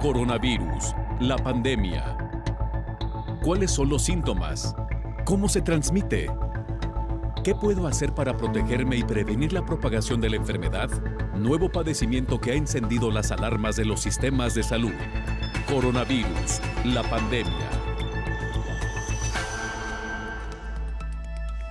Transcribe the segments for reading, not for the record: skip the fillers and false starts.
Coronavirus, la pandemia. ¿Cuáles son los síntomas? ¿Cómo se transmite? ¿Qué puedo hacer para protegerme y prevenir la propagación de la enfermedad? Nuevo padecimiento que ha encendido las alarmas de los sistemas de salud. Coronavirus, la pandemia.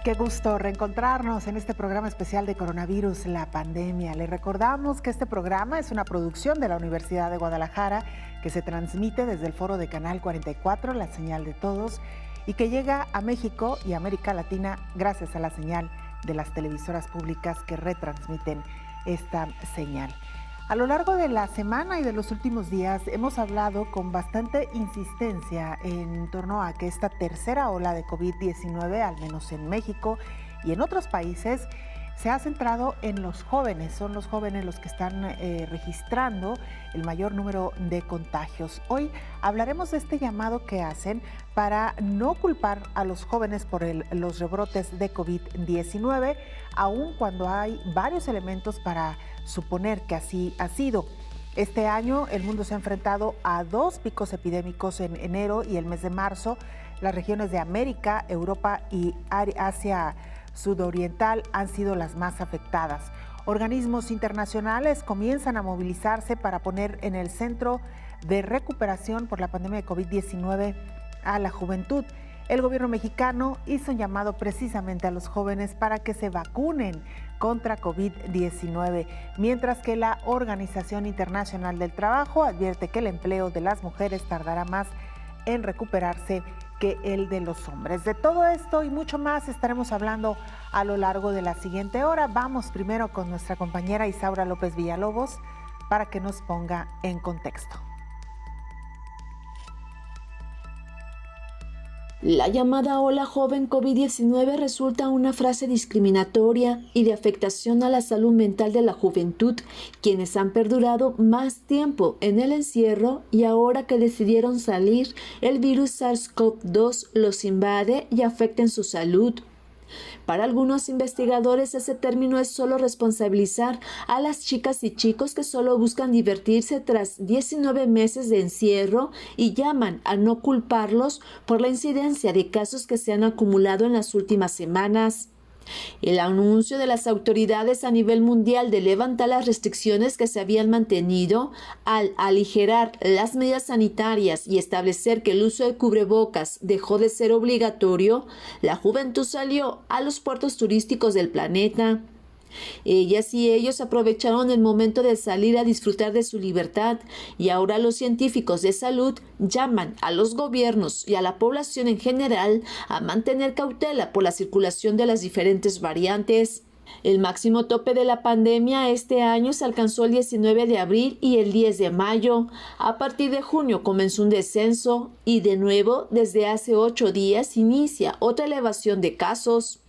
Qué gusto reencontrarnos en este programa especial de Coronavirus, la pandemia. Les recordamos que este programa es una producción de la Universidad de Guadalajara que se transmite desde el foro de Canal 44, la señal de todos, y que llega a México y América Latina gracias a la señal de las televisoras públicas que retransmiten esta señal. A lo largo de la semana y de los últimos días hemos hablado con bastante insistencia en torno a que esta tercera ola de COVID-19, al menos en México y en otros países, se ha centrado en los jóvenes. Son los jóvenes los que están registrando el mayor número de contagios. Hoy hablaremos de este llamado que hacen para no culpar a los jóvenes por los rebrotes de COVID-19, aun cuando hay varios elementos para suponer que así ha sido. Este año el mundo se ha enfrentado a dos picos epidémicos en enero y el mes de marzo. Las regiones de América, Europa y Asia sudoriental han sido las más afectadas. Organismos internacionales comienzan a movilizarse para poner en el centro de recuperación por la pandemia de COVID-19 a la juventud. El gobierno mexicano hizo un llamado precisamente a los jóvenes para que se vacunen contra COVID-19, mientras que la Organización Internacional del Trabajo advierte que el empleo de las mujeres tardará más en recuperarse que el de los hombres. De todo esto y mucho más estaremos hablando a lo largo de la siguiente hora. Vamos primero con nuestra compañera Isaura López Villalobos para que nos ponga en contexto. La llamada ola joven COVID-19 resulta una frase discriminatoria y de afectación a la salud mental de la juventud, quienes han perdurado más tiempo en el encierro y ahora que decidieron salir, el virus SARS-CoV-2 los invade y afecta en su salud. Para algunos investigadores ese término es solo responsabilizar a las chicas y chicos que solo buscan divertirse tras 19 meses de encierro y llaman a no culparlos por la incidencia de casos que se han acumulado en las últimas semanas. El anuncio de las autoridades a nivel mundial de levantar las restricciones que se habían mantenido al aligerar las medidas sanitarias y establecer que el uso de cubrebocas dejó de ser obligatorio, la juventud salió a los puertos turísticos del planeta. Ellas y ellos aprovecharon el momento de salir a disfrutar de su libertad y ahora los científicos de salud llaman a los gobiernos y a la población en general a mantener cautela por la circulación de las diferentes variantes. El máximo tope de la pandemia este año se alcanzó el 19 de abril y el 10 de mayo. A partir de junio comenzó un descenso y de nuevo desde hace 8 días inicia otra elevación de casos.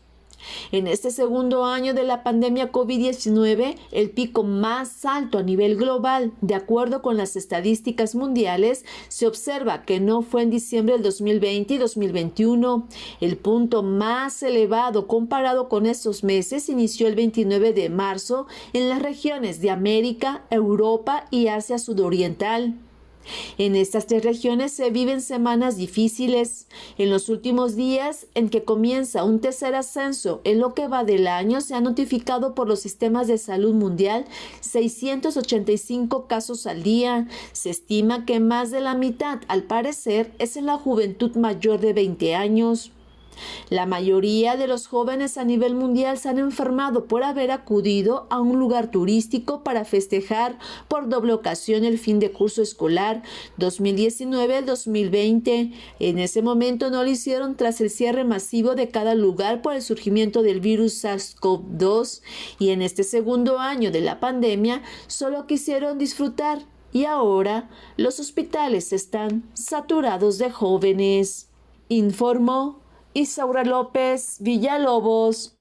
En este segundo año de la pandemia COVID-19, el pico más alto a nivel global, de acuerdo con las estadísticas mundiales, se observa que no fue en diciembre del 2020 y 2021. El punto más elevado comparado con estos meses inició el 29 de marzo en las regiones de América, Europa y Asia sudoriental. En estas tres regiones se viven semanas difíciles. En los últimos días, en que comienza un tercer ascenso en lo que va del año, se han notificado por los sistemas de salud mundial 685 casos al día. Se estima que más de la mitad, al parecer, es en la juventud mayor de 20 años. La mayoría de los jóvenes a nivel mundial se han enfermado por haber acudido a un lugar turístico para festejar por doble ocasión el fin de curso escolar 2019-2020. En ese momento no lo hicieron tras el cierre masivo de cada lugar por el surgimiento del virus SARS-CoV-2 y en este segundo año de la pandemia solo quisieron disfrutar y ahora los hospitales están saturados de jóvenes, informó Isaura López Villalobos.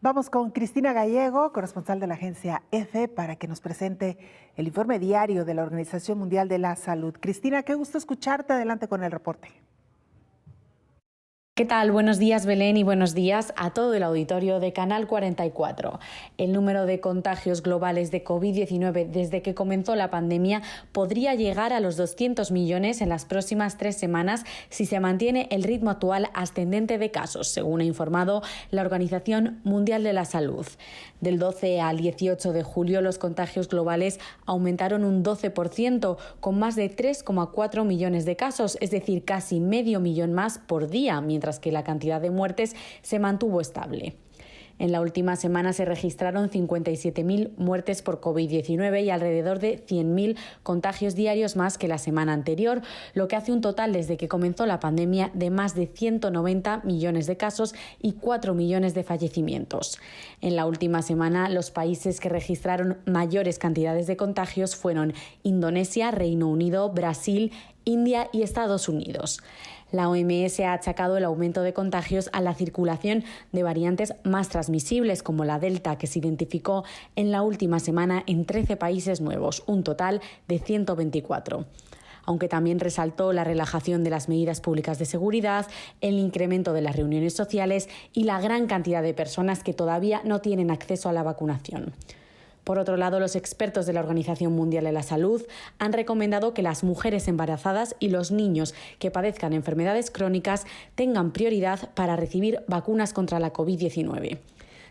Vamos con Cristina Gallego, corresponsal de la agencia EFE, para que nos presente el informe diario de la Organización Mundial de la Salud. Cristina, qué gusto escucharte. Adelante con el reporte. ¿Qué tal? Buenos días, Belén, y buenos días a todo el auditorio de Canal 44. El número de contagios globales de COVID-19 desde que comenzó la pandemia podría llegar a los 200 millones en las próximas 3 semanas si se mantiene el ritmo actual ascendente de casos, según ha informado la Organización Mundial de la Salud. Del 12 al 18 de julio, los contagios globales aumentaron un 12%, con más de 3,4 millones de casos, es decir, casi medio millón más por día, mientras que la cantidad de muertes se mantuvo estable. En la última semana se registraron 57.000 muertes por COVID-19 y alrededor de 100.000 contagios diarios más que la semana anterior, lo que hace un total desde que comenzó la pandemia de más de 190 millones de casos y 4 millones de fallecimientos. En la última semana, los países que registraron mayores cantidades de contagios fueron Indonesia, Reino Unido, Brasil, India y Estados Unidos. La OMS ha achacado el aumento de contagios a la circulación de variantes más transmisibles, como la Delta, que se identificó en la última semana en 13 países nuevos, un total de 124. Aunque también resaltó la relajación de las medidas públicas de seguridad, el incremento de las reuniones sociales y la gran cantidad de personas que todavía no tienen acceso a la vacunación. Por otro lado, los expertos de la Organización Mundial de la Salud han recomendado que las mujeres embarazadas y los niños que padezcan enfermedades crónicas tengan prioridad para recibir vacunas contra la COVID-19.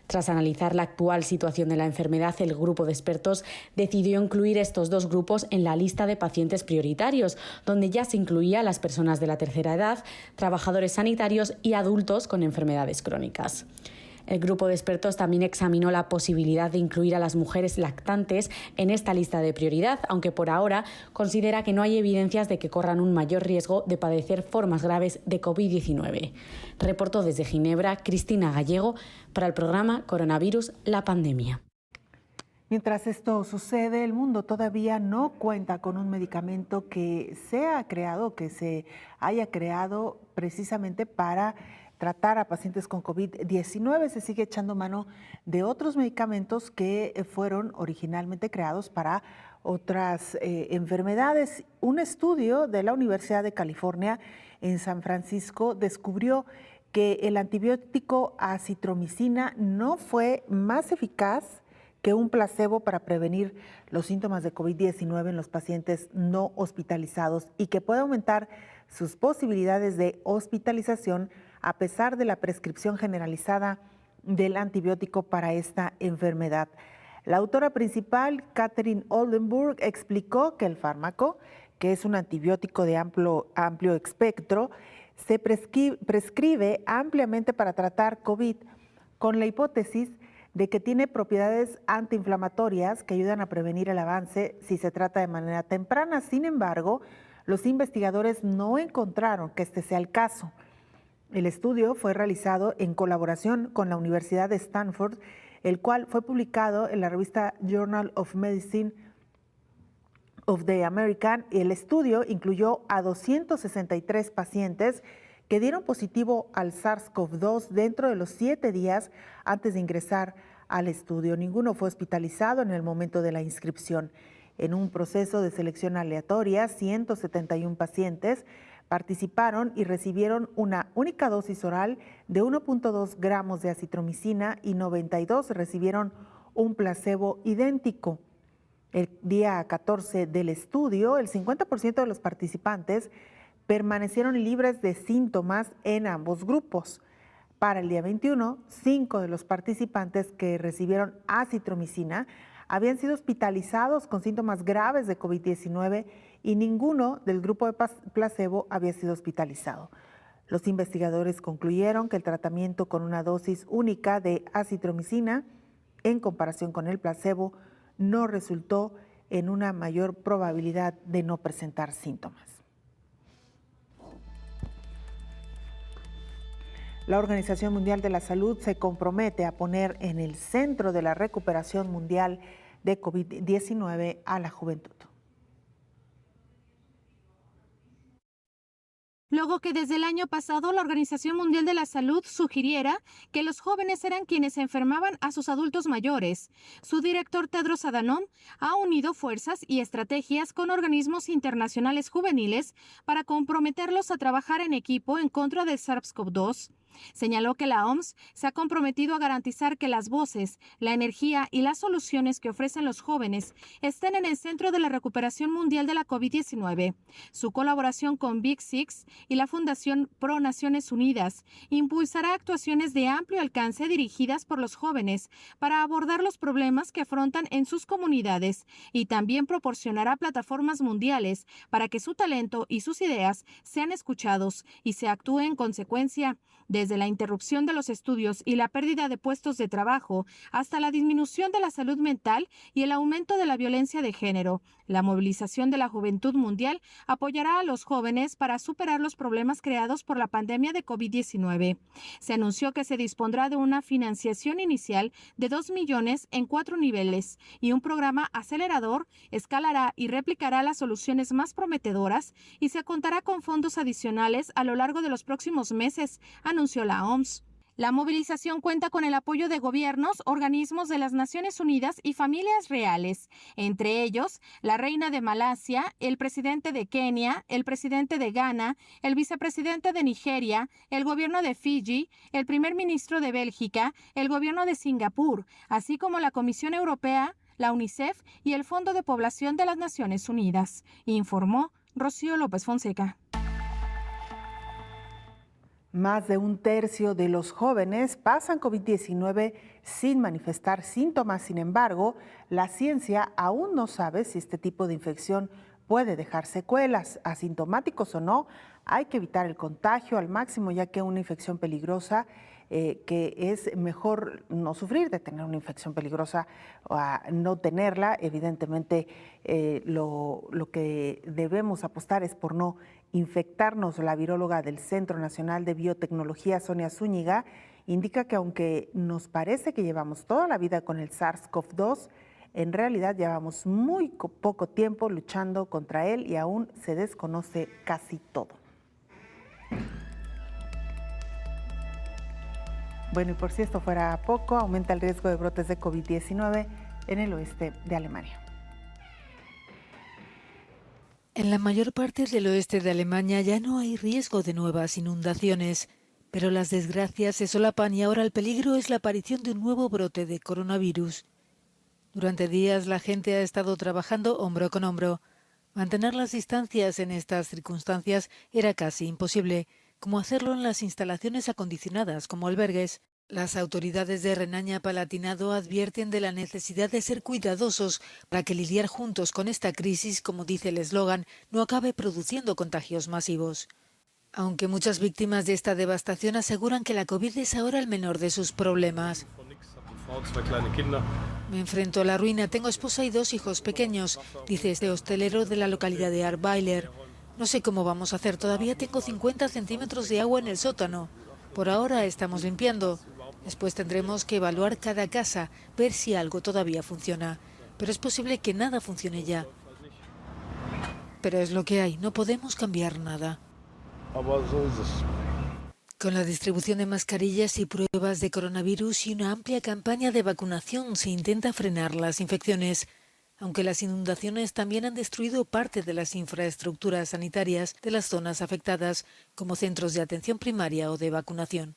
Tras analizar la actual situación de la enfermedad, el grupo de expertos decidió incluir estos dos grupos en la lista de pacientes prioritarios, donde ya se incluía a las personas de la tercera edad, trabajadores sanitarios y adultos con enfermedades crónicas. El grupo de expertos también examinó la posibilidad de incluir a las mujeres lactantes en esta lista de prioridad, aunque por ahora considera que no hay evidencias de que corran un mayor riesgo de padecer formas graves de COVID-19. Reportó desde Ginebra Cristina Gallego para el programa Coronavirus, la pandemia. Mientras esto sucede, el mundo todavía no cuenta con un medicamento que se haya creado precisamente para tratar a pacientes con COVID-19. Se sigue echando mano de otros medicamentos que fueron originalmente creados para otras enfermedades. Un estudio de la Universidad de California en San Francisco descubrió que el antibiótico acitromicina no fue más eficaz que un placebo para prevenir los síntomas de COVID-19 en los pacientes no hospitalizados y que puede aumentar sus posibilidades de hospitalización a pesar de la prescripción generalizada del antibiótico para esta enfermedad. La autora principal, Catherine Oldenburg, explicó que el fármaco, que es un antibiótico de amplio espectro, se prescribe ampliamente para tratar COVID, con la hipótesis de que tiene propiedades antiinflamatorias que ayudan a prevenir el avance si se trata de manera temprana. Sin embargo, los investigadores no encontraron que este sea el caso. El estudio fue realizado en colaboración con la Universidad de Stanford, el cual fue publicado en la revista Journal of Medicine of the American. El estudio incluyó a 263 pacientes que dieron positivo al SARS-CoV-2 dentro de los 7 días antes de ingresar al estudio. Ninguno fue hospitalizado en el momento de la inscripción. En un proceso de selección aleatoria, 171 pacientes participaron y recibieron una única dosis oral de 1.2 gramos de acitromicina y 92 recibieron un placebo idéntico. El día 14 del estudio, el 50% de los participantes permanecieron libres de síntomas en ambos grupos. Para el día 21, 5 de los participantes que recibieron acitromicina habían sido hospitalizados con síntomas graves de COVID-19 y ninguno del grupo de placebo había sido hospitalizado. Los investigadores concluyeron que el tratamiento con una dosis única de acitromicina, en comparación con el placebo, no resultó en una mayor probabilidad de no presentar síntomas. La Organización Mundial de la Salud se compromete a poner en el centro de la recuperación mundial de COVID-19 a la juventud. Luego que desde el año pasado la Organización Mundial de la Salud sugiriera que los jóvenes eran quienes enfermaban a sus adultos mayores. Su director Tedros Adhanom ha unido fuerzas y estrategias con organismos internacionales juveniles para comprometerlos a trabajar en equipo en contra del SARS-CoV-2. Señaló que la OMS se ha comprometido a garantizar que las voces, la energía y las soluciones que ofrecen los jóvenes estén en el centro de la recuperación mundial de la COVID-19. Su colaboración con Big Six y la Fundación Pro Naciones Unidas impulsará actuaciones de amplio alcance dirigidas por los jóvenes para abordar los problemas que afrontan en sus comunidades y también proporcionará plataformas mundiales para que su talento y sus ideas sean escuchados y se actúe en consecuencia. Desde la interrupción de los estudios y la pérdida de puestos de trabajo hasta la disminución de la salud mental y el aumento de la violencia de género, la movilización de la juventud mundial apoyará a los jóvenes para superar los problemas creados por la pandemia de COVID-19. Se anunció que se dispondrá de una financiación inicial de 2 millones en 4 niveles y un programa acelerador escalará y replicará las soluciones más prometedoras y se contará con fondos adicionales a lo largo de los próximos meses, anunció la OMS. La movilización cuenta con el apoyo de gobiernos, organismos de las Naciones Unidas y familias reales, entre ellos la reina de Malasia, el presidente de Kenia, el presidente de Ghana, el vicepresidente de Nigeria, el gobierno de Fiji, el primer ministro de Bélgica, el gobierno de Singapur, así como la Comisión Europea, la UNICEF y el Fondo de Población de las Naciones Unidas, informó Rocío López Fonseca. Más de un tercio de los jóvenes pasan COVID-19 sin manifestar síntomas. Sin embargo, la ciencia aún no sabe si este tipo de infección puede dejar secuelas. Asintomáticos o no, hay que evitar el contagio al máximo, ya que una infección peligrosa, que es mejor no sufrir de tener una infección peligrosa o a no tenerla. Evidentemente, lo que debemos apostar es por no infectarnos. La viróloga del Centro Nacional de Biotecnología, Sonia Zúñiga, indica que aunque nos parece que llevamos toda la vida con el SARS-CoV-2, en realidad llevamos muy poco tiempo luchando contra él y aún se desconoce casi todo. Bueno, y por si esto fuera poco, aumenta el riesgo de brotes de COVID-19 en el oeste de Alemania. En la mayor parte del oeste de Alemania ya no hay riesgo de nuevas inundaciones, pero las desgracias se solapan y ahora el peligro es la aparición de un nuevo brote de coronavirus. Durante días la gente ha estado trabajando hombro con hombro. Mantener las distancias en estas circunstancias era casi imposible, como hacerlo en las instalaciones acondicionadas como albergues. Las autoridades de Renania-Palatinado advierten de la necesidad de ser cuidadosos para que lidiar juntos con esta crisis, como dice el eslogan, no acabe produciendo contagios masivos. Aunque muchas víctimas de esta devastación aseguran que la COVID es ahora el menor de sus problemas. Me enfrento a la ruina, tengo esposa y 2 hijos pequeños, dice este hostelero de la localidad de Arbeiler. No sé cómo vamos a hacer, todavía tengo 50 centímetros de agua en el sótano. Por ahora estamos limpiando. Después tendremos que evaluar cada casa, ver si algo todavía funciona. Pero es posible que nada funcione ya. Pero es lo que hay, no podemos cambiar nada. Con la distribución de mascarillas y pruebas de coronavirus y una amplia campaña de vacunación se intenta frenar las infecciones, aunque las inundaciones también han destruido parte de las infraestructuras sanitarias de las zonas afectadas, como centros de atención primaria o de vacunación.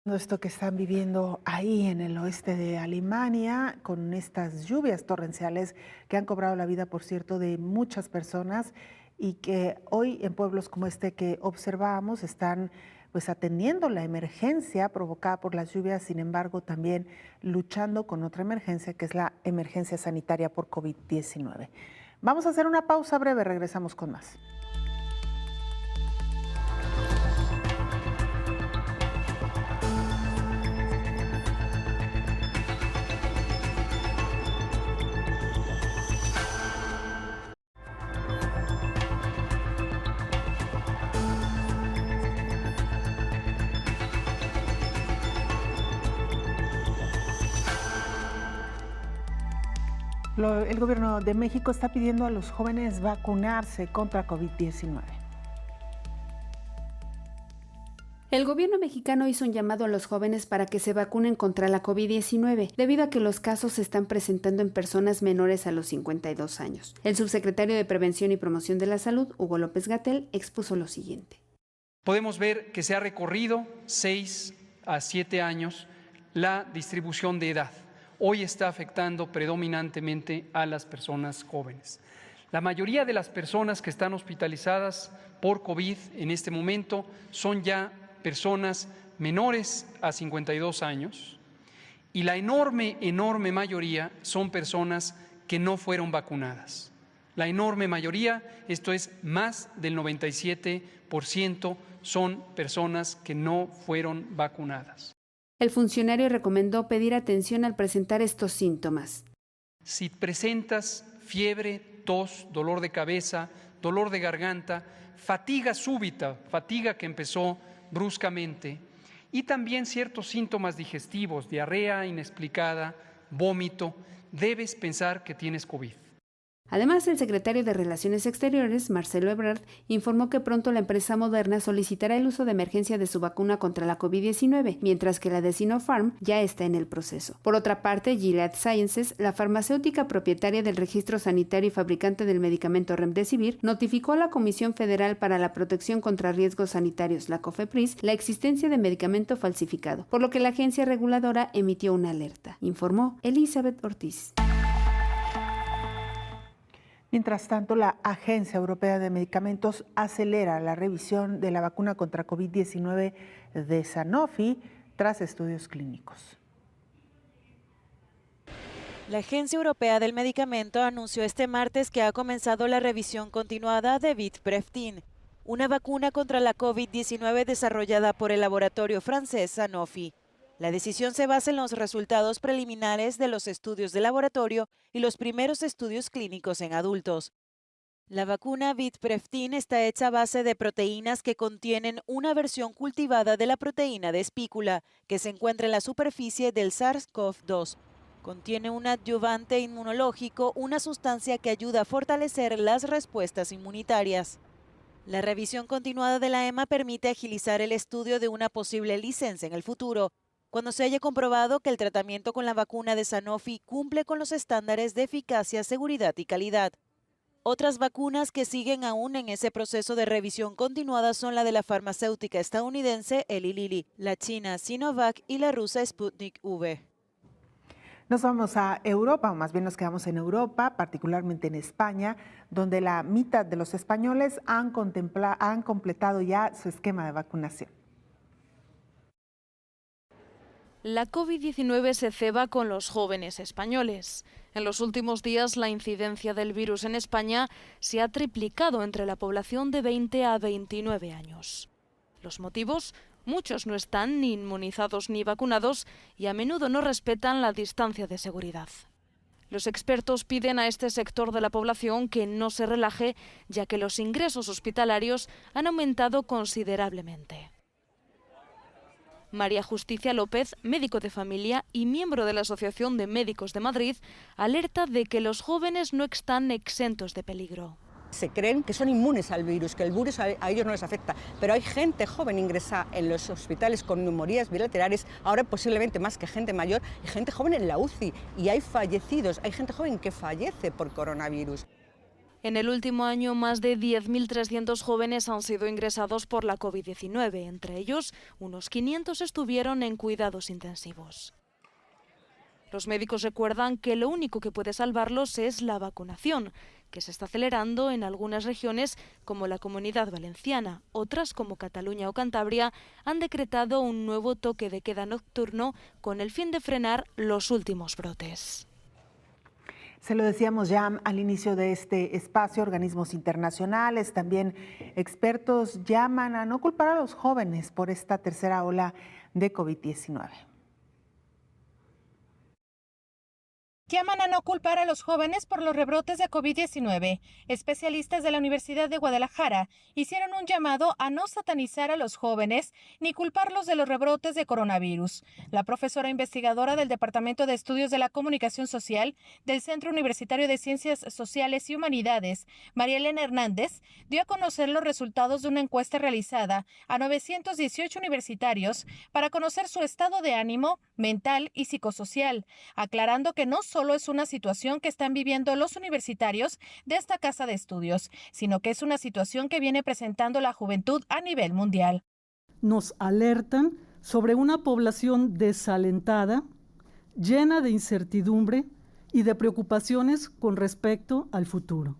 Esto que están viviendo ahí en el oeste de Alemania, con estas lluvias torrenciales que han cobrado la vida, por cierto, de muchas personas, y que hoy en pueblos como este que observábamos están pues atendiendo la emergencia provocada por las lluvias, sin embargo también luchando con otra emergencia que es la emergencia sanitaria por COVID-19. Vamos a hacer una pausa breve, regresamos con más. El gobierno de México está pidiendo a los jóvenes vacunarse contra COVID-19. El gobierno mexicano hizo un llamado a los jóvenes para que se vacunen contra la COVID-19, debido a que los casos se están presentando en personas menores a los 52 años. El subsecretario de Prevención y Promoción de la Salud, Hugo López-Gatell, expuso lo siguiente. Podemos ver que se ha recorrido 6 a 7 años la distribución de edad. Hoy está afectando predominantemente a las personas jóvenes. La mayoría de las personas que están hospitalizadas por COVID en este momento son ya personas menores a 52 años y la enorme mayoría son personas que no fueron vacunadas. La enorme mayoría, esto es más del 97%, son personas que no fueron vacunadas. El funcionario recomendó pedir atención al presentar estos síntomas. Si presentas fiebre, tos, dolor de cabeza, dolor de garganta, fatiga súbita, fatiga que empezó bruscamente, y también ciertos síntomas digestivos, diarrea inexplicada, vómito, debes pensar que tienes COVID. Además, el secretario de Relaciones Exteriores, Marcelo Ebrard, informó que pronto la empresa Moderna solicitará el uso de emergencia de su vacuna contra la COVID-19, mientras que la de Sinopharm ya está en el proceso. Por otra parte, Gilead Sciences, la farmacéutica propietaria del registro sanitario y fabricante del medicamento Remdesivir, notificó a la Comisión Federal para la Protección contra Riesgos Sanitarios, la COFEPRIS, la existencia de medicamento falsificado, por lo que la agencia reguladora emitió una alerta, informó Elizabeth Ortiz. Mientras tanto, la Agencia Europea de Medicamentos acelera la revisión de la vacuna contra COVID-19 de Sanofi tras estudios clínicos. La Agencia Europea del Medicamento anunció este martes que ha comenzado la revisión continuada de Vitreftin, una vacuna contra la COVID-19 desarrollada por el laboratorio francés Sanofi. La decisión se basa en los resultados preliminares de los estudios de laboratorio y los primeros estudios clínicos en adultos. La vacuna Vitreftin está hecha a base de proteínas que contienen una versión cultivada de la proteína de espícula, que se encuentra en la superficie del SARS-CoV-2. Contiene un adyuvante inmunológico, una sustancia que ayuda a fortalecer las respuestas inmunitarias. La revisión continuada de la EMA permite agilizar el estudio de una posible licencia en el futuro, cuando se haya comprobado que el tratamiento con la vacuna de Sanofi cumple con los estándares de eficacia, seguridad y calidad. Otras vacunas que siguen aún en ese proceso de revisión continuada son la de la farmacéutica estadounidense Eli Lilly, la china Sinovac y la rusa Sputnik V. Nos vamos a Europa, o más bien nos quedamos en Europa, particularmente en España, donde la mitad de los españoles han completado ya su esquema de vacunación. La COVID-19 se ceba con los jóvenes españoles. En los últimos días, la incidencia del virus en España se ha triplicado entre la población de 20 a 29 años. ¿Los motivos? Muchos no están ni inmunizados ni vacunados y a menudo no respetan la distancia de seguridad. Los expertos piden a este sector de la población que no se relaje, ya que los ingresos hospitalarios han aumentado considerablemente. María Justicia López, médico de familia y miembro de la Asociación de Médicos de Madrid, alerta de que los jóvenes no están exentos de peligro. Se creen que son inmunes al virus, que el virus a ellos no les afecta, pero hay gente joven ingresada en los hospitales con neumonías bilaterales, ahora posiblemente más que gente mayor, y gente joven en la UCI, y hay fallecidos, hay gente joven que fallece por coronavirus. En el último año, más de 10.300 jóvenes han sido ingresados por la COVID-19. Entre ellos, unos 500 estuvieron en cuidados intensivos. Los médicos recuerdan que lo único que puede salvarlos es la vacunación, que se está acelerando en algunas regiones como la Comunidad Valenciana. Otras, como Cataluña o Cantabria, han decretado un nuevo toque de queda nocturno con el fin de frenar los últimos brotes. Se lo decíamos ya al inicio de este espacio, organismos internacionales, también expertos llaman a no culpar a los jóvenes por esta tercera ola de COVID-19. llaman a no culpar a los jóvenes por los rebrotes de COVID-19. Especialistas de la Universidad de Guadalajara hicieron un llamado a no satanizar a los jóvenes ni culparlos de los rebrotes de coronavirus. La profesora investigadora del Departamento de Estudios de la Comunicación Social del Centro Universitario de Ciencias Sociales y Humanidades, María Elena Hernández, dio a conocer los resultados de una encuesta realizada a 918 universitarios para conocer su estado de ánimo, mental y psicosocial, aclarando que no solo es una situación que están viviendo los universitarios de esta casa de estudios, sino que es una situación que viene presentando la juventud a nivel mundial. Nos alertan sobre una población desalentada, llena de incertidumbre y de preocupaciones con respecto al futuro.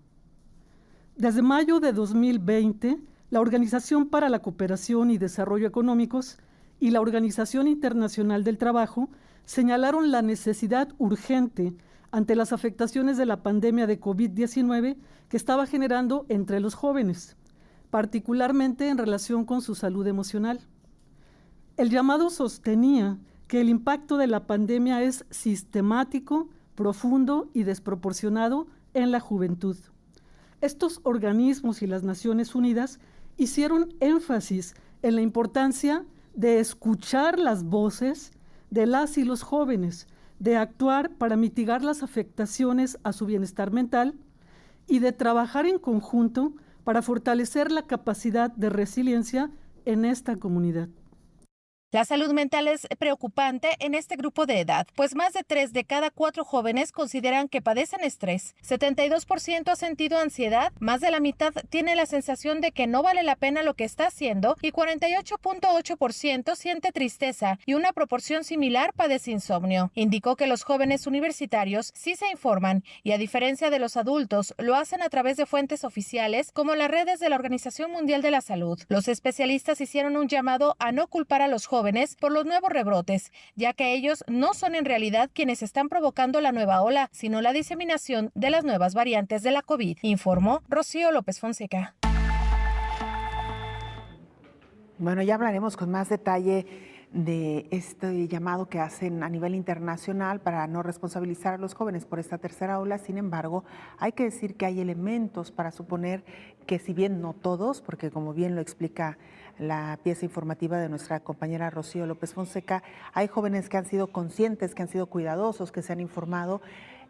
Desde mayo de 2020, la Organización para la Cooperación y Desarrollo Económicos y la Organización Internacional del Trabajo señalaron la necesidad urgente ante las afectaciones de la pandemia de COVID-19 que estaba generando entre los jóvenes, particularmente en relación con su salud emocional. El llamado sostenía que el impacto de la pandemia es sistemático, profundo y desproporcionado en la juventud. Estos organismos y las Naciones Unidas hicieron énfasis en la importancia de escuchar las voces de las y los jóvenes, de actuar para mitigar las afectaciones a su bienestar mental y de trabajar en conjunto para fortalecer la capacidad de resiliencia en esta comunidad. La salud mental es preocupante en este grupo de edad, pues más de 3 de cada 4 jóvenes consideran que padecen estrés. 72% ha sentido ansiedad, más de la mitad tiene la sensación de que no vale la pena lo que está haciendo y 48.8% siente tristeza y una proporción similar padece insomnio. Indicó que los jóvenes universitarios sí se informan y, a diferencia de los adultos, lo hacen a través de fuentes oficiales como las redes de la Organización Mundial de la Salud. Los especialistas hicieron un llamado a no culpar a los jóvenes por los nuevos rebrotes, ya que ellos no son en realidad quienes están provocando la nueva ola, sino la diseminación de las nuevas variantes de la COVID, informó Rocío López Fonseca. Bueno, ya hablaremos con más detalle de este llamado que hacen a nivel internacional para no responsabilizar a los jóvenes por esta tercera ola. Sin embargo, hay que decir que hay elementos para suponer que, si bien no todos, porque como bien lo explica la pieza informativa de nuestra compañera Rocío López Fonseca, hay jóvenes que han sido conscientes, que han sido cuidadosos, que se han informado.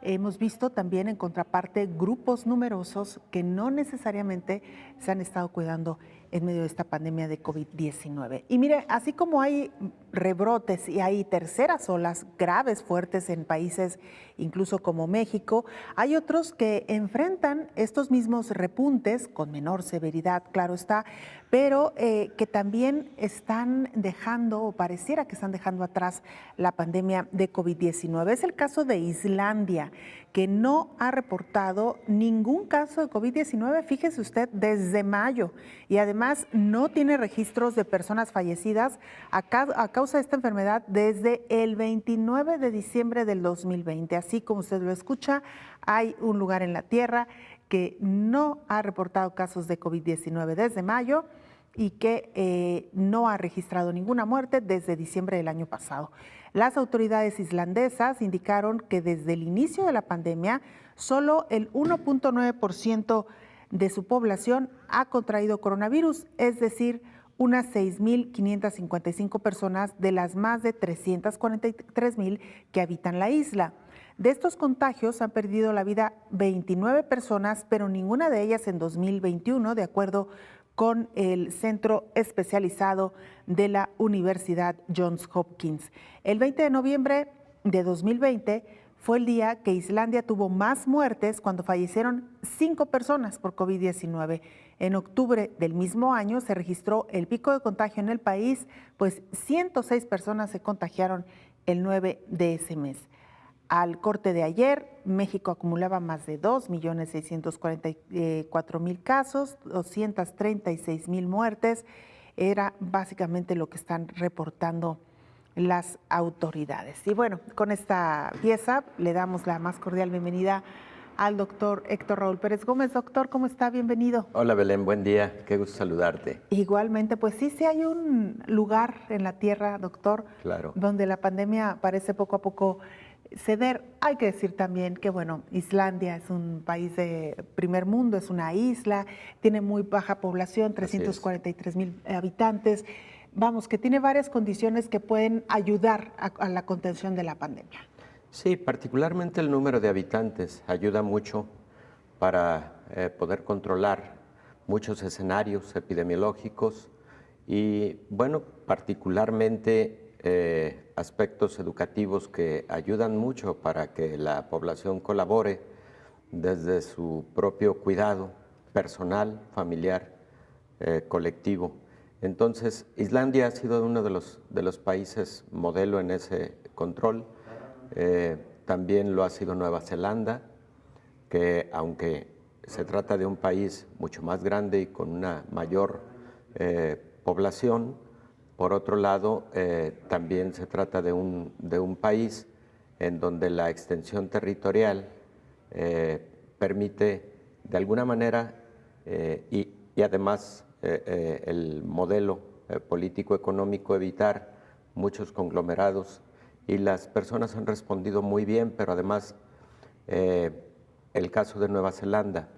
Hemos visto también en contraparte grupos numerosos que no necesariamente se han estado cuidando en medio de esta pandemia de COVID-19. Y mire, así como hay rebrotes y hay terceras olas graves, fuertes en países incluso como México, hay otros que enfrentan estos mismos repuntes con menor severidad, claro está, pero que también están dejando, o pareciera que están dejando atrás la pandemia de COVID-19. Es el caso de Islandia, que no ha reportado ningún caso de COVID-19, fíjese usted, desde mayo, y además no tiene registros de personas fallecidas a causa de esta enfermedad desde el 29 de diciembre del 2020. Así como usted lo escucha, hay un lugar en la Tierra que no ha reportado casos de COVID-19 desde mayo y que no ha registrado ninguna muerte desde diciembre del año pasado. Las autoridades islandesas indicaron que desde el inicio de la pandemia, solo el 1.9% de su población ha contraído coronavirus, es decir, unas 6.555 personas de las más de 343.000 que habitan la isla. De estos contagios han perdido la vida 29 personas, pero ninguna de ellas en 2021, de acuerdo con el Centro Especializado de la Universidad Johns Hopkins. El 20 de noviembre de 2020 fue el día que Islandia tuvo más muertes, cuando fallecieron 5 personas por COVID-19. En octubre del mismo año se registró el pico de contagio en el país, pues 106 personas se contagiaron el 9 de ese mes. Al corte de ayer, México acumulaba más de 2.644.000 casos, 236.000 muertes. Era básicamente lo que están reportando las autoridades. Y bueno, con esta pieza le damos la más cordial bienvenida al doctor Héctor Raúl Pérez Gómez. Doctor, ¿cómo está? Bienvenido. Hola Belén, buen día, qué gusto saludarte. Igualmente, pues sí hay un lugar en la Tierra, doctor, claro, donde la pandemia parece poco a poco ceder. Hay que decir también que, bueno, Islandia es un país de primer mundo, es una isla, tiene muy baja población, 343,000 habitantes. Vamos, que tiene varias condiciones que pueden ayudar a la contención de la pandemia. Sí, particularmente el número de habitantes ayuda mucho para poder controlar muchos escenarios epidemiológicos y, bueno, particularmente aspectos educativos que ayudan mucho para que la población colabore desde su propio cuidado personal, familiar, colectivo. Entonces, Islandia ha sido uno de los países modelo en ese control. También lo ha sido Nueva Zelanda, que aunque se trata de un país mucho más grande y con una mayor población, por otro lado, también se trata de un país en donde la extensión territorial permite de alguna manera y además el modelo político-económico evitar muchos conglomerados y las personas han respondido muy bien, pero además el caso de Nueva Zelanda,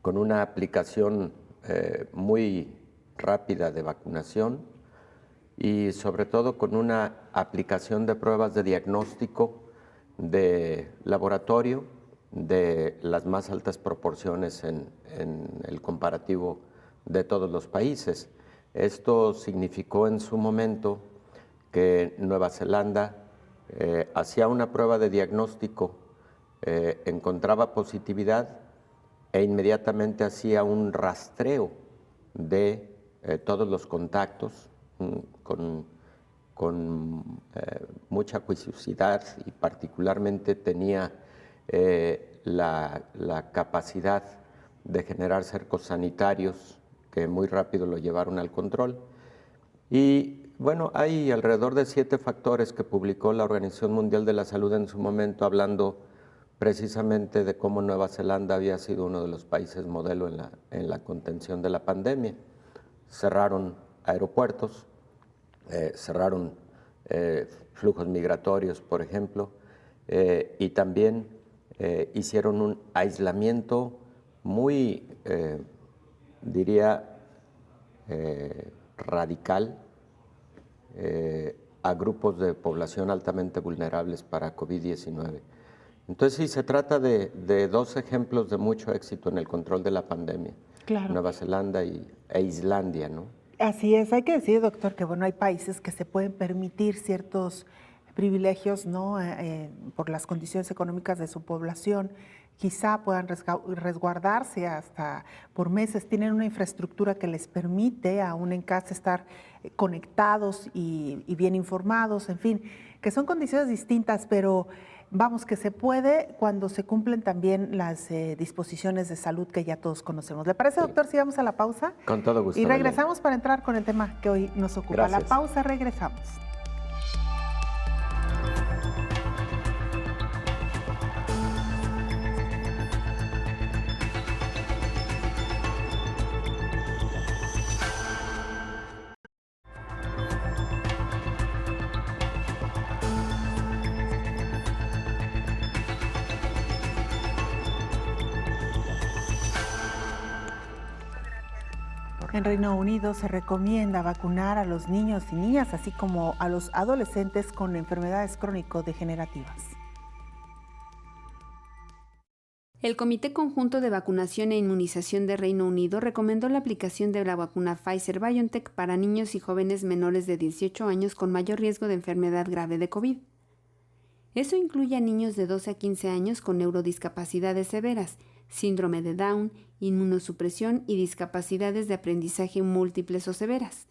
con una aplicación muy rápida de vacunación y sobre todo con una aplicación de pruebas de diagnóstico de laboratorio de las más altas proporciones en el comparativo de todos los países. Esto significó en su momento que Nueva Zelanda hacía una prueba de diagnóstico, encontraba positividad e inmediatamente hacía un rastreo de todos los contactos con mucha juiciosidad y particularmente tenía la capacidad de generar cercos sanitarios que muy rápido lo llevaron al control. Y bueno, hay alrededor de 7 factores que publicó la Organización Mundial de la Salud en su momento, hablando precisamente de cómo Nueva Zelanda había sido uno de los países modelo en la contención de la pandemia. Cerraron aeropuertos, cerraron flujos migratorios, por ejemplo, y también hicieron un aislamiento muy, diría, radical a grupos de población altamente vulnerables para COVID-19. Entonces, sí, se trata de 2 ejemplos de mucho éxito en el control de la pandemia. Claro. Nueva Zelanda e Islandia, ¿no? Así es, hay que decir, doctor, que bueno, hay países que se pueden permitir ciertos privilegios, ¿no? Por las condiciones económicas de su población, quizá puedan resguardarse hasta por meses, tienen una infraestructura que les permite aún en casa estar conectados y bien informados, en fin, que son condiciones distintas, pero vamos, que se puede cuando se cumplen también las disposiciones de salud que ya todos conocemos. ¿Le parece, doctor, si vamos a la pausa? Con todo gusto. Y regresamos para entrar con el tema que hoy nos ocupa. Gracias. La pausa, regresamos. En Reino Unido se recomienda vacunar a los niños y niñas, así como a los adolescentes con enfermedades crónico-degenerativas. El Comité Conjunto de Vacunación e Inmunización de Reino Unido recomendó la aplicación de la vacuna Pfizer-BioNTech para niños y jóvenes menores de 18 años con mayor riesgo de enfermedad grave de COVID. Eso incluye a niños de 12 a 15 años con neurodiscapacidades severas, síndrome de Down, inmunosupresión y discapacidades de aprendizaje múltiples o severas.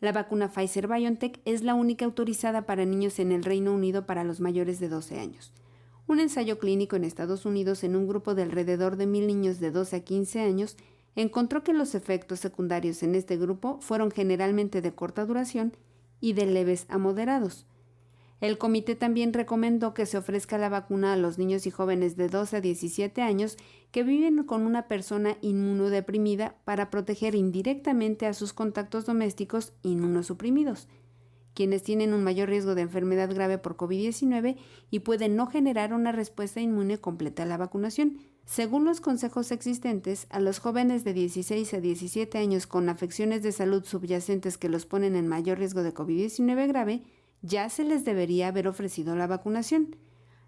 La vacuna Pfizer-BioNTech es la única autorizada para niños en el Reino Unido para los mayores de 12 años. Un ensayo clínico en Estados Unidos en un grupo de alrededor de 1,000 niños de 12 a 15 años encontró que los efectos secundarios en este grupo fueron generalmente de corta duración y de leves a moderados. El comité también recomendó que se ofrezca la vacuna a los niños y jóvenes de 12 a 17 años que viven con una persona inmunodeprimida para proteger indirectamente a sus contactos domésticos inmunosuprimidos. quienes tienen un mayor riesgo de enfermedad grave por COVID-19 y pueden no generar una respuesta inmune completa a la vacunación. Según los consejos existentes, a los jóvenes de 16 a 17 años con afecciones de salud subyacentes que los ponen en mayor riesgo de COVID-19 grave, ya se les debería haber ofrecido la vacunación.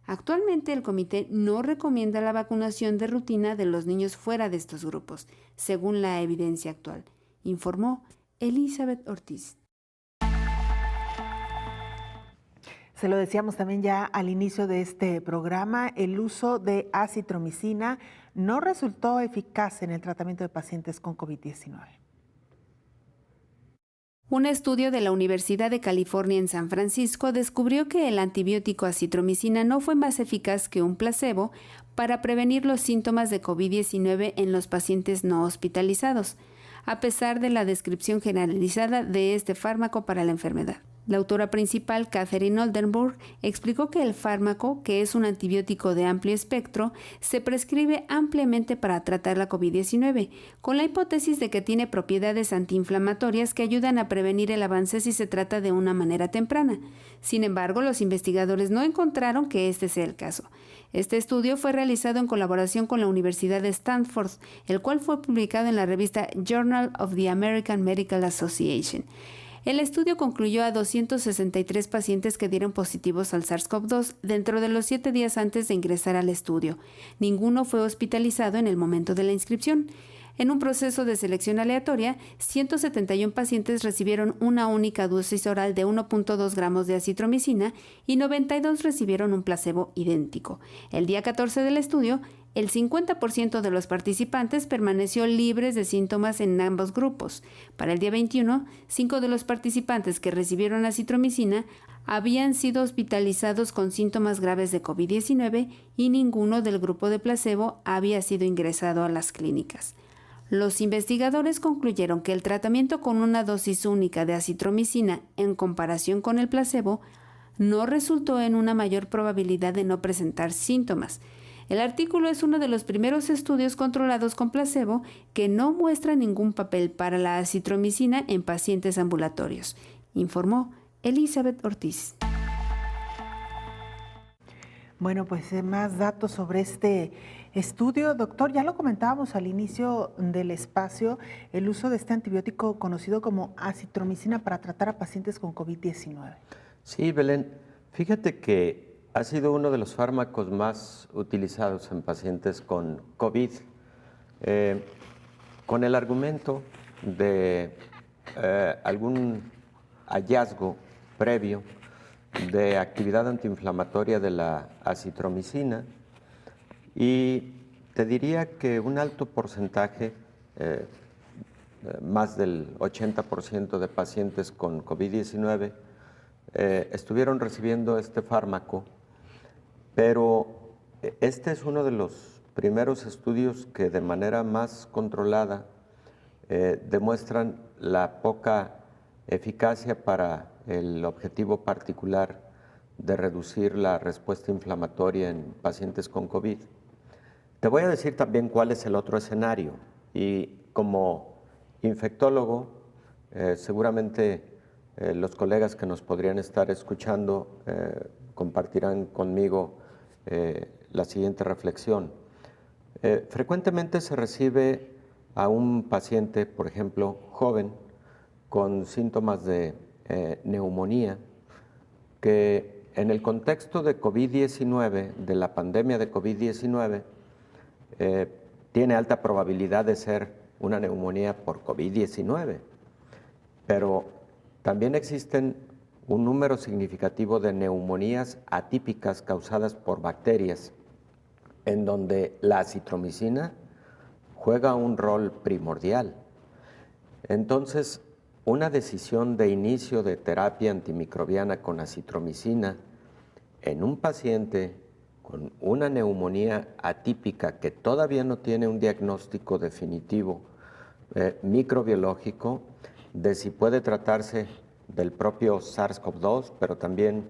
Actualmente el comité no recomienda la vacunación de rutina de los niños fuera de estos grupos, según la evidencia actual, informó Elizabeth Ortiz. Se lo decíamos también ya al inicio de este programa, el uso de acitromicina no resultó eficaz en el tratamiento de pacientes con COVID-19. Un estudio de la Universidad de California en San Francisco descubrió que el antibiótico acitromicina no fue más eficaz que un placebo para prevenir los síntomas de COVID-19 en los pacientes no hospitalizados, a pesar de la descripción generalizada de este fármaco para la enfermedad. La autora principal, Catherine Oldenburg, explicó que el fármaco, que es un antibiótico de amplio espectro, se prescribe ampliamente para tratar la COVID-19, con la hipótesis de que tiene propiedades antiinflamatorias que ayudan a prevenir el avance si se trata de una manera temprana. Sin embargo, los investigadores no encontraron que este sea el caso. Este estudio fue realizado en colaboración con la Universidad de Stanford, el cual fue publicado en la revista Journal of the American Medical Association. El estudio concluyó a 263 pacientes que dieron positivos al SARS-CoV-2 dentro de los 7 días antes de ingresar al estudio. Ninguno fue hospitalizado en el momento de la inscripción. En un proceso de selección aleatoria, 171 pacientes recibieron una única dosis oral de 1.2 gramos de acitromicina y 92 recibieron un placebo idéntico. El día 14 del estudio, el 50% de los participantes permaneció libres de síntomas en ambos grupos. Para el día 21, 5 de los participantes que recibieron acitromicina habían sido hospitalizados con síntomas graves de COVID-19 y ninguno del grupo de placebo había sido ingresado a las clínicas. Los investigadores concluyeron que el tratamiento con una dosis única de acitromicina en comparación con el placebo no resultó en una mayor probabilidad de no presentar síntomas. El artículo es uno de los primeros estudios controlados con placebo que no muestra ningún papel para la acitromicina en pacientes ambulatorios, informó Elizabeth Ortiz. Bueno, pues más datos sobre este estudio. Doctor, ya lo comentábamos al inicio del espacio, el uso de este antibiótico conocido como acitromicina para tratar a pacientes con COVID-19. Sí, Belén, fíjate que ha sido uno de los fármacos más utilizados en pacientes con COVID, con el argumento de algún hallazgo previo de actividad antiinflamatoria de la acitromicina, y te diría que un alto porcentaje, más del 80% de pacientes con COVID-19 estuvieron recibiendo este fármaco, pero este es uno de los primeros estudios que de manera más controlada demuestran la poca eficacia para el objetivo particular de reducir la respuesta inflamatoria en pacientes con COVID. Te voy a decir también cuál es el otro escenario, y como infectólogo, seguramente los colegas que nos podrían estar escuchando compartirán conmigo la siguiente reflexión. Frecuentemente se recibe a un paciente, por ejemplo, joven, con síntomas de neumonía, que en el contexto de COVID-19, de la pandemia de COVID-19, tiene alta probabilidad de ser una neumonía por COVID-19, pero también existen un número significativo de neumonías atípicas causadas por bacterias, en donde la acitromicina juega un rol primordial. Entonces, una decisión de inicio de terapia antimicrobiana con acitromicina en un paciente con una neumonía atípica que todavía no tiene un diagnóstico definitivo microbiológico de si puede tratarse del propio SARS-CoV-2, pero también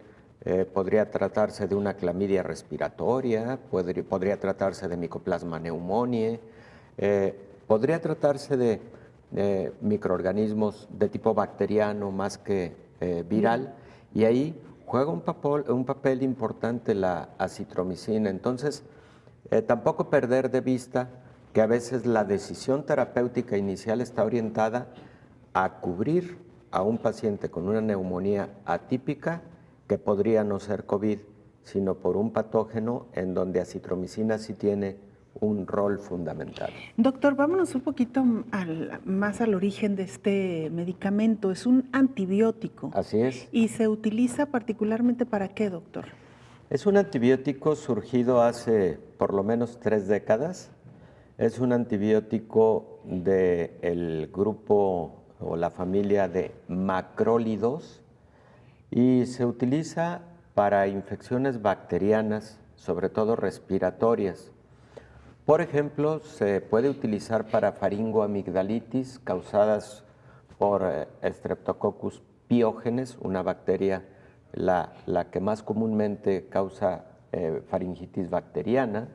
podría tratarse de una clamidia respiratoria, podría tratarse de Mycoplasma pneumoniae, podría tratarse de microorganismos de tipo bacteriano más que viral, y ahí juega un papel importante la acitromicina. Entonces, tampoco perder de vista que a veces la decisión terapéutica inicial está orientada a cubrir a un paciente con una neumonía atípica que podría no ser COVID, sino por un patógeno en donde acitromicina sí tiene un rol fundamental. Doctor, vámonos un poquito más al origen de este medicamento. Es un antibiótico. Así es. ¿Y se utiliza particularmente para qué, doctor? Es un antibiótico surgido hace por lo menos 3 décadas. Es un antibiótico del grupo o la familia de macrólidos y se utiliza para infecciones bacterianas, sobre todo respiratorias. Por ejemplo, se puede utilizar para faringoamigdalitis causadas por Streptococcus pyogenes, una bacteria la que más comúnmente causa faringitis bacteriana,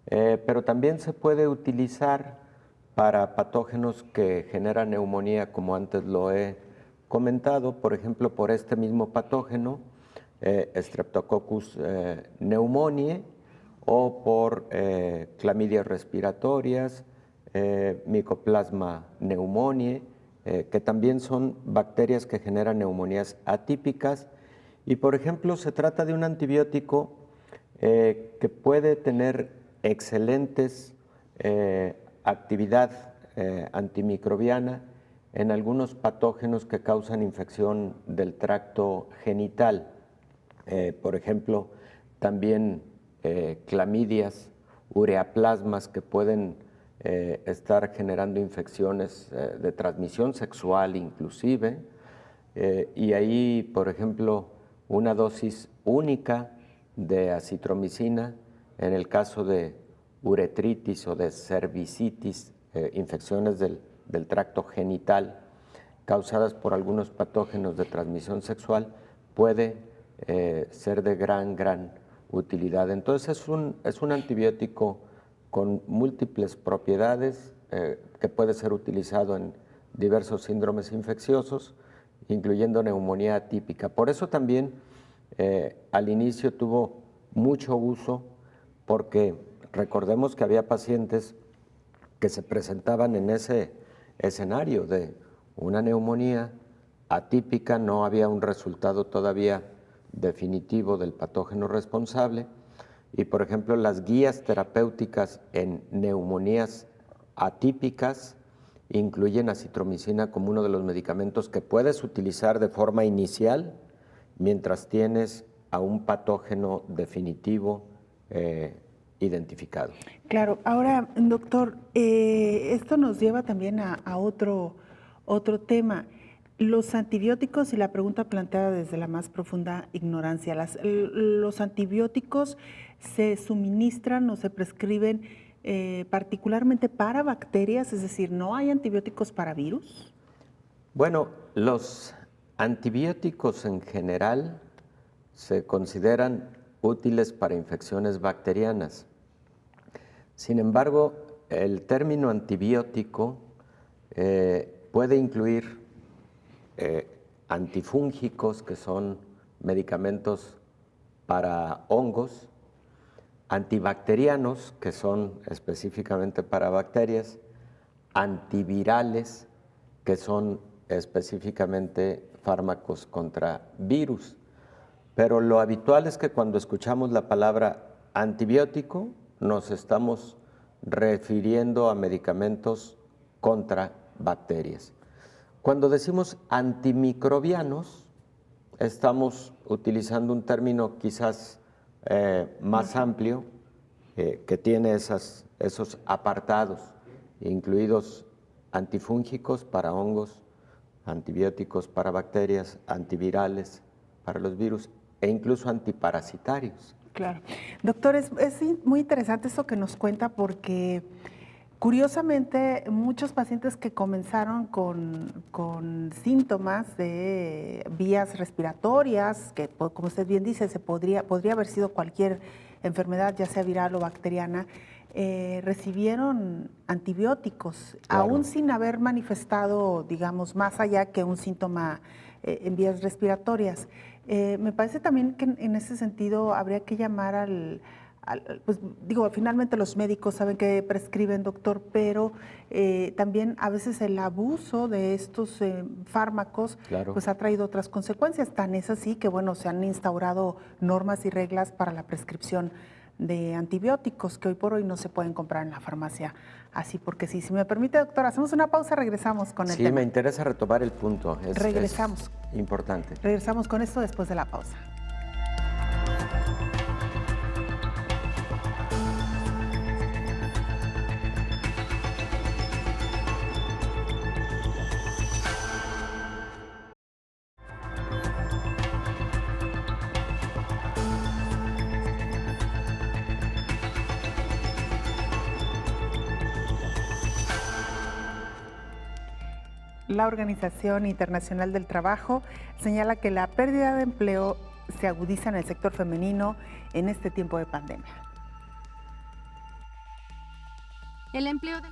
pero también se puede utilizar para patógenos que generan neumonía, como antes lo he comentado, por ejemplo, por este mismo patógeno, Streptococcus pneumoniae, o por clamidias respiratorias, Mycoplasma pneumoniae, que también son bacterias que generan neumonías atípicas. Y, por ejemplo, se trata de un antibiótico que puede tener excelentes actividad antimicrobiana en algunos patógenos que causan infección del tracto genital. Por ejemplo, también clamidias, ureaplasmas que pueden estar generando infecciones de transmisión sexual inclusive, y ahí, por ejemplo, una dosis única de acitromicina en el caso de uretritis o de cervicitis, infecciones del tracto genital causadas por algunos patógenos de transmisión sexual, puede ser de gran utilidad. Entonces es un antibiótico con múltiples propiedades que puede ser utilizado en diversos síndromes infecciosos, incluyendo neumonía atípica. Por eso también al inicio tuvo mucho uso, porque recordemos que había pacientes que se presentaban en ese escenario de una neumonía atípica, no había un resultado todavía definitivo del patógeno responsable, y por ejemplo las guías terapéuticas en neumonías atípicas incluyen acitromicina como uno de los medicamentos que puedes utilizar de forma inicial mientras tienes a un patógeno definitivo identificado. Claro. Ahora, doctor, esto nos lleva también a otro tema. Los antibióticos, y la pregunta planteada desde la más profunda ignorancia, ¿los antibióticos se suministran o se prescriben particularmente para bacterias? Es decir, ¿no hay antibióticos para virus? Bueno, los antibióticos en general se consideran útiles para infecciones bacterianas. Sin embargo, el término antibiótico puede incluir antifúngicos, que son medicamentos para hongos, antibacterianos, que son específicamente para bacterias, antivirales, que son específicamente fármacos contra virus. Pero lo habitual es que cuando escuchamos la palabra antibiótico, nos estamos refiriendo a medicamentos contra bacterias. Cuando decimos antimicrobianos, estamos utilizando un término quizás más amplio, que tiene esos apartados, incluidos antifúngicos para hongos, antibióticos para bacterias, antivirales para los virus e incluso antiparasitarios. Claro. Doctor, es muy interesante esto que nos cuenta, porque curiosamente muchos pacientes que comenzaron con síntomas de vías respiratorias, que como usted bien dice, podría haber sido cualquier enfermedad, ya sea viral o bacteriana, recibieron antibióticos, claro, aún sin haber manifestado, digamos, más allá que un síntoma en vías respiratorias. Me parece también que en ese sentido habría que llamar pues digo, finalmente los médicos saben que prescriben, doctor, pero también a veces el abuso de estos fármacos pues ha traído otras consecuencias. Tan es así que, bueno, se han instaurado normas y reglas para la prescripción de antibióticos que hoy por hoy no se pueden comprar en la farmacia así porque sí. Si me permite, doctor, hacemos una pausa, regresamos con el tema. Sí, me interesa retomar el punto. Regresamos. Es importante. Regresamos con esto después de la pausa. La Organización Internacional del Trabajo señala que la pérdida de empleo se agudiza en el sector femenino en este tiempo de pandemia. El empleo de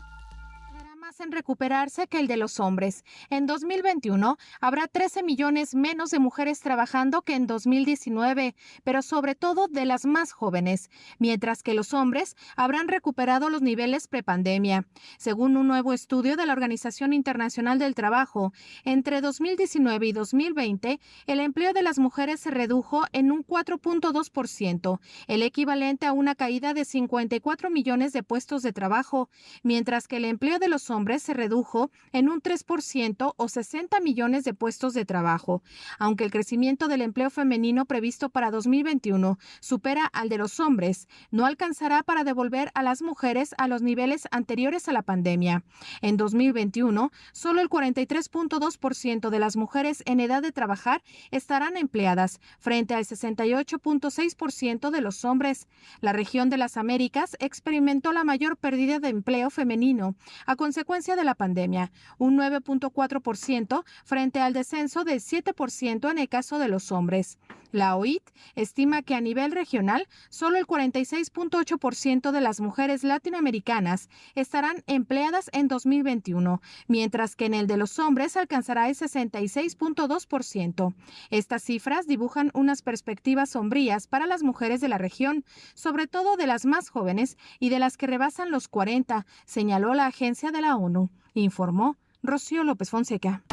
más en recuperarse que el de los hombres. En 2021 habrá 13 millones menos de mujeres trabajando que en 2019, pero sobre todo de las más jóvenes, mientras que los hombres habrán recuperado los niveles prepandemia. Según un nuevo estudio de la Organización Internacional del Trabajo, entre 2019 y 2020, el empleo de las mujeres se redujo en un 4.2%, el equivalente a una caída de 54 millones de puestos de trabajo, mientras que el empleo de los hombres se redujo en un 3% o 60 millones de puestos de trabajo. Aunque el crecimiento del empleo femenino previsto para 2021 supera al de los hombres, no alcanzará para devolver a las mujeres a los niveles anteriores a la pandemia. En 2021, solo el 43.2% de las mujeres en edad de trabajar estarán empleadas, frente al 68.6% de los hombres. La región de las Américas experimentó la mayor pérdida de empleo femenino a consecuencia de la pandemia, un 9.4% frente al descenso del 7% en el caso de los hombres. La OIT estima que a nivel regional, solo el 46.8% de las mujeres latinoamericanas estarán empleadas en 2021, mientras que en el de los hombres alcanzará el 66.2%. Estas cifras dibujan unas perspectivas sombrías para las mujeres de la región, sobre todo de las más jóvenes y de las que rebasan los 40, señaló la agencia de la ONU, informó Rocío López Fonseca.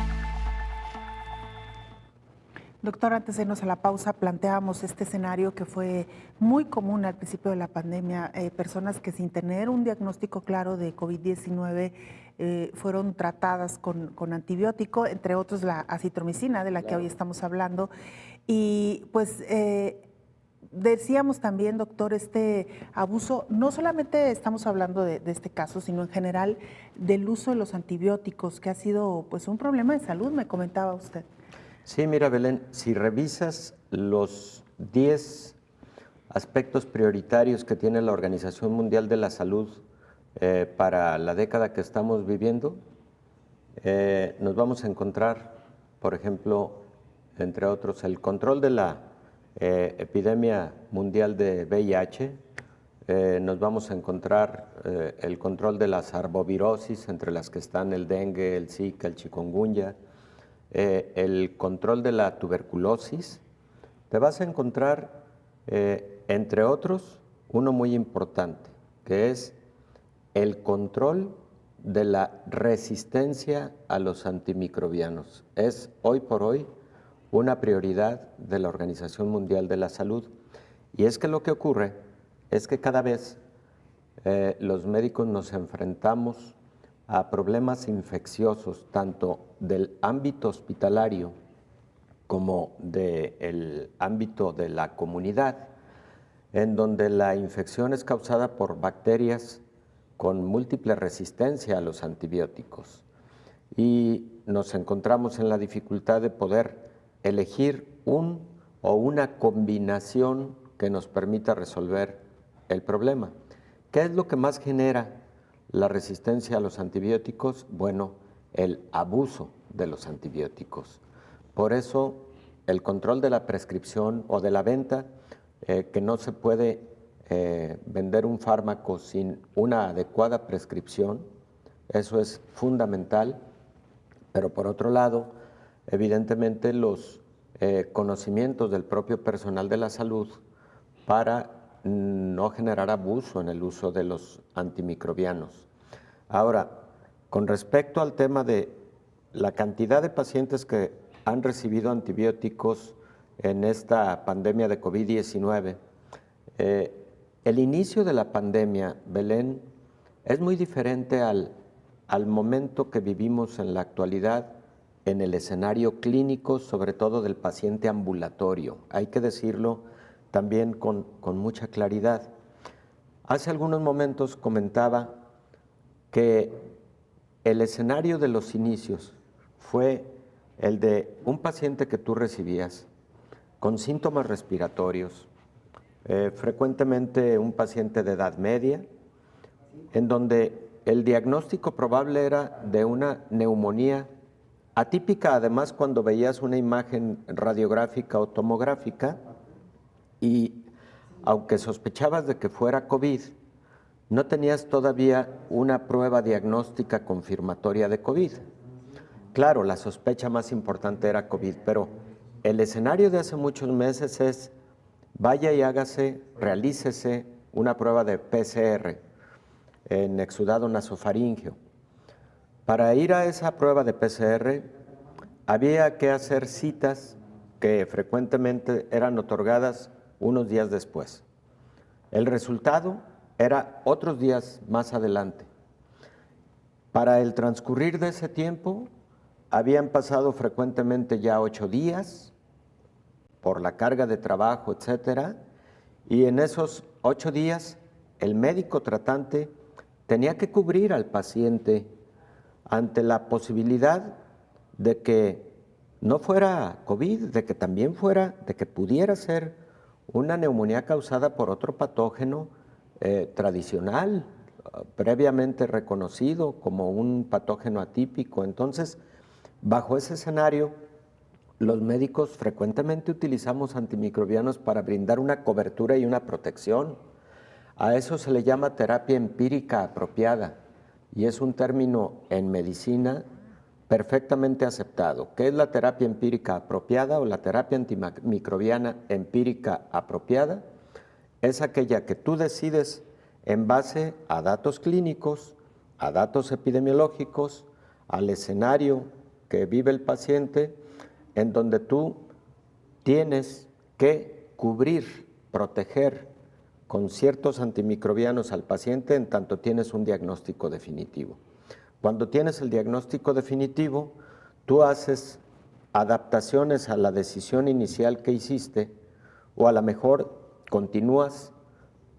Doctor, antes de irnos a la pausa, planteábamos este escenario que fue muy común al principio de la pandemia. Personas que sin tener un diagnóstico claro de COVID-19 fueron tratadas con antibiótico, entre otros la acitromicina, de la que hoy estamos hablando. Y pues decíamos también, doctor, este abuso, no solamente estamos hablando de este caso, sino en general del uso de los antibióticos, que ha sido pues un problema de salud, me comentaba usted. Sí, mira, Belén, si revisas los 10 aspectos prioritarios que tiene la Organización Mundial de la Salud para la década que estamos viviendo, nos vamos a encontrar, por ejemplo, entre otros, el control de la epidemia mundial de VIH, nos vamos a encontrar el control de las arbovirosis, entre las que están el dengue, el zika, el chikungunya, el control de la tuberculosis. Te vas a encontrar, entre otros, uno muy importante, que es el control de la resistencia a los antimicrobianos. Es hoy por hoy una prioridad de la Organización Mundial de la Salud. Y es que lo que ocurre es que cada vez los médicos nos enfrentamos a problemas infecciosos, tanto del ámbito hospitalario como del ámbito de la comunidad, en donde la infección es causada por bacterias con múltiple resistencia a los antibióticos. Y nos encontramos en la dificultad de poder elegir un o una combinación que nos permita resolver el problema. ¿Qué es lo que más genera la resistencia a los antibióticos? Bueno, el abuso de los antibióticos. Por eso, el control de la prescripción o de la venta, que no se puede vender un fármaco sin una adecuada prescripción, eso es fundamental. Pero por otro lado, evidentemente los conocimientos del propio personal de la salud para no generar abuso en el uso de los antimicrobianos. Ahora, con respecto al tema de la cantidad de pacientes que han recibido antibióticos en esta pandemia de COVID-19, el inicio de la pandemia, Belén, es muy diferente al momento que vivimos en la actualidad en el escenario clínico, sobre todo del paciente ambulatorio. Hay que decirlo también con mucha claridad. Hace algunos momentos comentaba que el escenario de los inicios fue el de un paciente que tú recibías con síntomas respiratorios, frecuentemente un paciente de edad media, en donde el diagnóstico probable era de una neumonía atípica, además cuando veías una imagen radiográfica o tomográfica, y aunque sospechabas de que fuera COVID, no tenías todavía una prueba diagnóstica confirmatoria de COVID. Claro, la sospecha más importante era COVID, pero el escenario de hace muchos meses es: vaya y realícese una prueba de PCR en exudado nasofaríngeo. Para ir a esa prueba de PCR había que hacer citas que frecuentemente eran otorgadas unos días después. El resultado era otros días más adelante. Para el transcurrir de ese tiempo habían pasado frecuentemente ya 8 días por la carga de trabajo, etcétera, y en esos 8 días el médico tratante tenía que cubrir al paciente ante la posibilidad de que no fuera COVID, de que también de que pudiera ser una neumonía causada por otro patógeno tradicional, previamente reconocido como un patógeno atípico. Entonces, bajo ese escenario, los médicos frecuentemente utilizamos antimicrobianos para brindar una cobertura y una protección. A eso se le llama terapia empírica apropiada, y es un término en medicina perfectamente aceptado. ¿Qué es la terapia empírica apropiada o la terapia antimicrobiana empírica apropiada? Es aquella que tú decides en base a datos clínicos, a datos epidemiológicos, al escenario que vive el paciente, en donde tú tienes que cubrir, proteger con ciertos antimicrobianos al paciente en tanto tienes un diagnóstico definitivo. Cuando tienes el diagnóstico definitivo, tú haces adaptaciones a la decisión inicial que hiciste, o a lo mejor continúas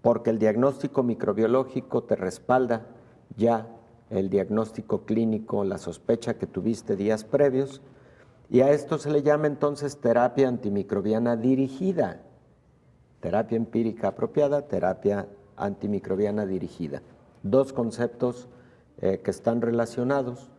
porque el diagnóstico microbiológico te respalda ya el diagnóstico clínico, la sospecha que tuviste días previos, y a esto se le llama entonces terapia antimicrobiana dirigida. Terapia empírica apropiada, terapia antimicrobiana dirigida. Dos conceptos que están relacionados,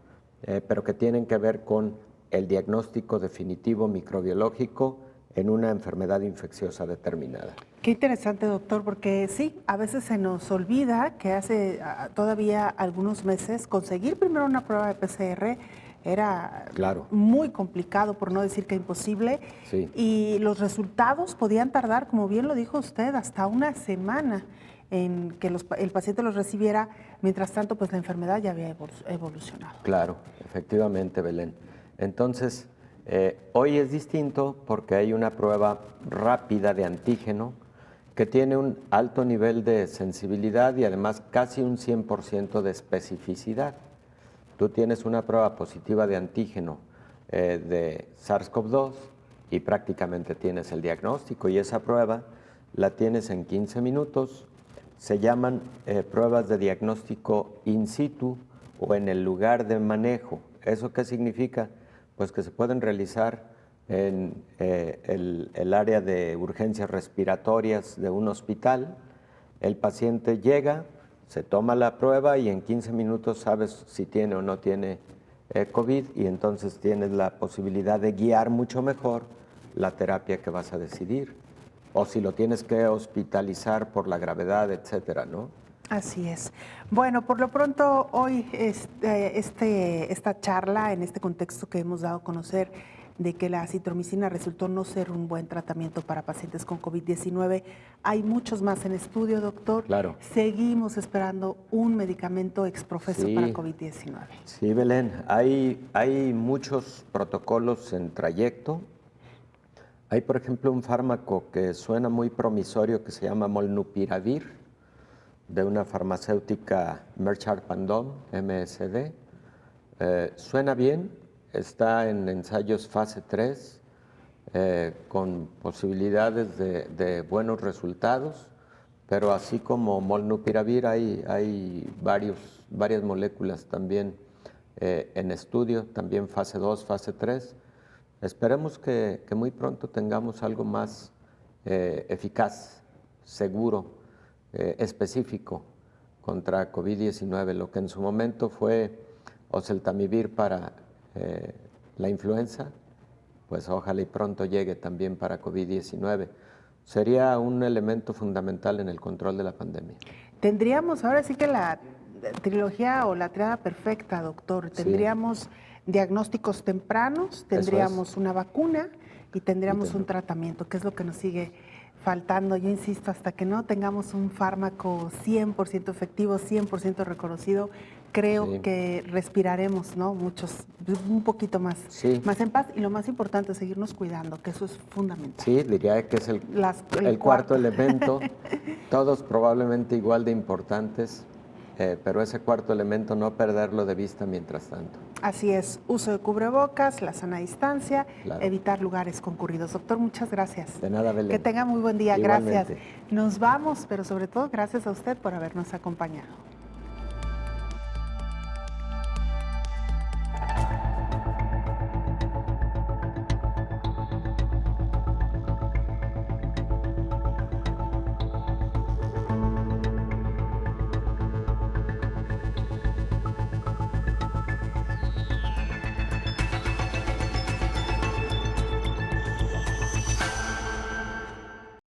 pero que tienen que ver con el diagnóstico definitivo microbiológico en una enfermedad infecciosa determinada. Qué interesante, doctor, porque sí, a veces se nos olvida que hace todavía algunos meses conseguir primero una prueba de PCR era muy complicado, por no decir que imposible, sí. Y los resultados podían tardar, como bien lo dijo usted, hasta una semana en que el paciente los recibiera. Mientras tanto, pues la enfermedad ya había evolucionado. Claro, efectivamente, Belén. Entonces, hoy es distinto porque hay una prueba rápida de antígeno que tiene un alto nivel de sensibilidad y además casi un 100% de especificidad. Tú tienes una prueba positiva de antígeno de SARS-CoV-2 y prácticamente tienes el diagnóstico, y esa prueba la tienes en 15 minutos. Se llaman pruebas de diagnóstico in situ o en el lugar de manejo. ¿Eso qué significa? Pues que se pueden realizar en el área de urgencias respiratorias de un hospital. El paciente llega, se toma la prueba y en 15 minutos sabes si tiene o no tiene COVID, y entonces tienes la posibilidad de guiar mucho mejor la terapia que vas a decidir, o si lo tienes que hospitalizar por la gravedad, etcétera, ¿no? Así es. Bueno, por lo pronto hoy esta charla, en este contexto que hemos dado a conocer de que la acitromicina resultó no ser un buen tratamiento para pacientes con COVID-19. Hay muchos más en estudio, doctor. Claro. Seguimos esperando un medicamento exprofeso Sí. para COVID-19. Sí, Belén, hay muchos protocolos en trayecto. Hay, por ejemplo, un fármaco que suena muy promisorio que se llama Molnupiravir, de una farmacéutica Merck Sharp & Dohme, MSD. Suena bien, está en ensayos fase 3, con posibilidades de buenos resultados, pero así como Molnupiravir hay varias moléculas también en estudio, también fase 2, fase 3. Esperemos que muy pronto tengamos algo más eficaz, seguro, específico contra COVID-19, lo que en su momento fue oseltamivir para la influenza, pues ojalá y pronto llegue también para COVID-19. Sería un elemento fundamental en el control de la pandemia. Tendríamos ahora sí que la trilogía o la triada perfecta, doctor. Tendríamos diagnósticos tempranos, tendríamos una vacuna y tendríamos un tratamiento, que es lo que nos sigue faltando. Yo insisto, hasta que no tengamos un fármaco 100% efectivo, 100% reconocido, creo que respiraremos, ¿no? Un poquito más, más en paz, y lo más importante es seguirnos cuidando, que eso es fundamental. Sí, diría que es el cuarto elemento, todos probablemente igual de importantes, pero ese cuarto elemento no perderlo de vista mientras tanto. Así es, uso de cubrebocas, la sana distancia, evitar lugares concurridos. Doctor, muchas gracias. De nada, Belén. Que tenga muy buen día. Igualmente. Gracias. Nos vamos, pero sobre todo gracias a usted por habernos acompañado.